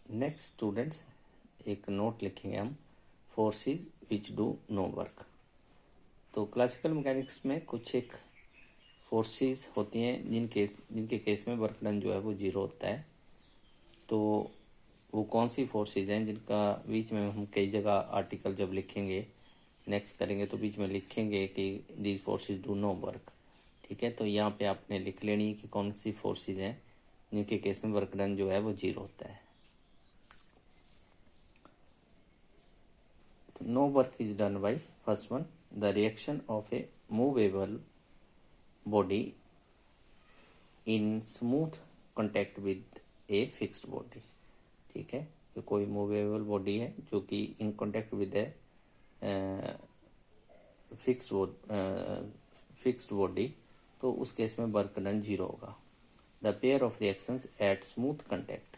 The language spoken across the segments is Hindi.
नेक्स्ट स्टूडेंट्स, एक नोट लिखेंगे हम, forces which do no work. तो क्लासिकल मैकेनिक्स में कुछ एक फोर्सेस होती हैं जिनके केस में वर्क डन जो है वो जीरो होता है। तो वो कौन सी फोर्सेस हैं जिनका बीच में हम कई जगह आर्टिकल जब लिखेंगे, नेक्स्ट करेंगे तो बीच में लिखेंगे कि these forces do no work. ठीक है, तो यहाँ पे आपने लिख लेनी कि कौन सी फोर्सेस हैं जिनके केस में वर्क डन जो है वो जीरो होता है। No work is done by first one, the reaction of a movable body in smooth contact with a fixed body। ठीक है, तो कोई मूवेबल बॉडी है जो कि in contact with a fixed body, तो उस केस में वर्क डन जीरो होगा। The pair of reactions at smooth contact.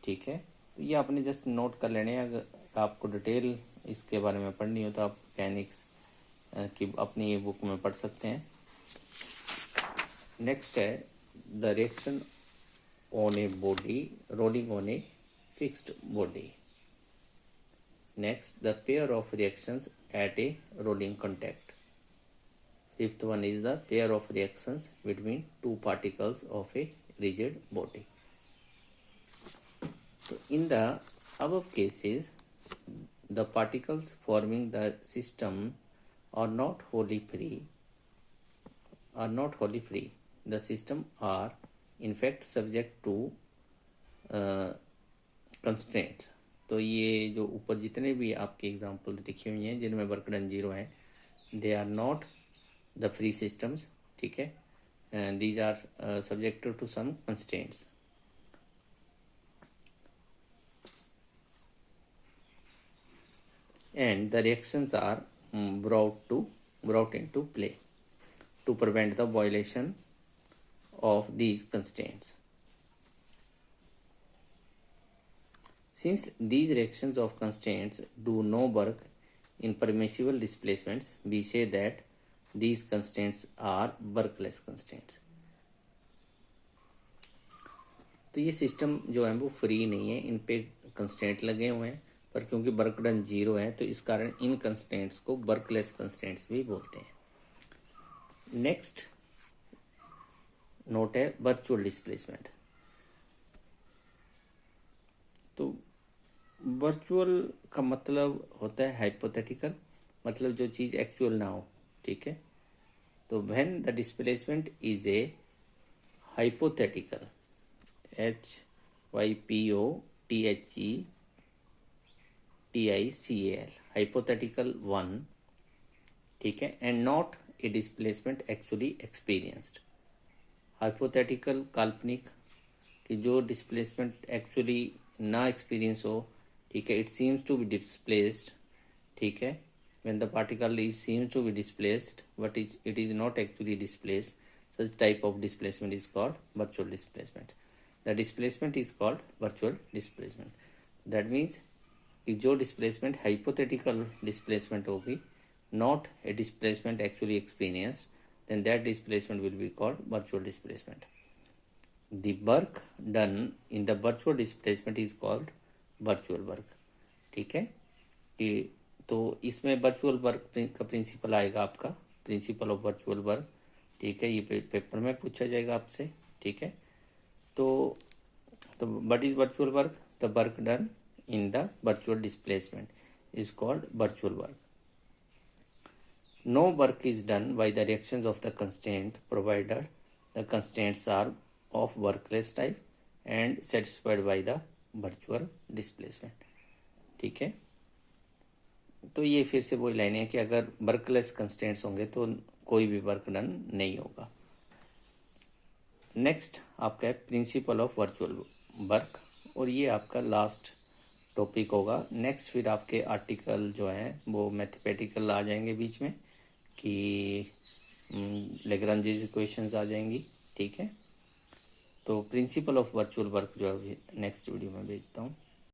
ठीक है, तो ये आपने जस्ट नोट कर लेने हैं। अगर आपको डिटेल इसके बारे में पढ़नी हो तो आप मैकेनिक्स की अपनी बुक में पढ़ सकते हैं। नेक्स्ट है the reaction on a body rolling on a fixed body. Next the pair of reactions at a rolling contact. Fifth one is the pair of reactions between two particles of a rigid body. So in the above cases, the particles forming the system are not wholly free. The system are in fact subject to constraints. तो ये जो ऊपर जितने भी आपके एग्जाम्पल लिखी हुई हैं जिनमें वर्क डन जीरो है, they are not the free systems. ठीक है, these are subjected to some constraints. And the reactions are brought into play to prevent the violation of these constraints. Since these reactions of constraints do no work in permissible displacements, we say that these constraints are workless constraints. तो ये सिस्टम जो है वो फ्री नहीं है, इन पे कंस्ट्रेंट लगे हुए हैं, पर क्योंकि वर्क डन जीरो है तो इस कारण इन कंस्ट्रेंट्स को वर्कलेस कंस्ट्रेंट्स भी बोलते हैं। नेक्स्ट नोट है वर्चुअल डिस्प्लेसमेंट। तो वर्चुअल का मतलब होता है हाइपोथेटिकल, मतलब जो चीज एक्चुअल ना हो। ठीक है, तो when the displacement is a hypothetical, HYPOTHETICAL, hypothetical one, ठीक है, and not a displacement actually experienced. Hypothetical काल्पनिक, कि जो डिस्प्लेसमेंट एक्चुअली ना एक्सपीरियंस हो। ठीक है, it seems to be displaced. ठीक है, when the particle is seems to be displaced but it is not actually displaced, such type of displacement is called virtual displacement. The displacement is called virtual displacement. That means कि जो डिस्प्लेसमेंट हाइपोथेटिकल डिस्प्लेसमेंट होगी, not a displacement actually experienced, then that displacement will be called virtual displacement. The work done in the virtual displacement is called virtual work. ठीक है, कि तो इसमें वर्चुअल वर्क का प्रिंसिपल आएगा आपका, प्रिंसिपल ऑफ वर्चुअल वर्क। ठीक है, ये पेपर में पूछा जाएगा आपसे। ठीक है, तो what is virtual work? The work done in the virtual displacement is called virtual work. No work is done by the reactions of the constraint provided the constraints are of workless type and satisfied by the virtual displacement. ठीक है, तो ये फिर से वही लाइनें हैं कि अगर वर्कलेस कंस्ट्रेंट्स होंगे तो कोई भी वर्क डन नहीं होगा। नेक्स्ट आपका है प्रिंसिपल ऑफ वर्चुअल वर्क, और ये आपका लास्ट टॉपिक होगा। नेक्स्ट फिर आपके आर्टिकल जो हैं वो मैथमेटिकल आ जाएंगे बीच में, कि लेग्रांजेस इक्वेशंस आ जाएंगी। ठीक है, तो प्रिंसिपल ऑफ वर्चुअल वर्क जो है नेक्स्ट वीडियो में भेजता हूँ।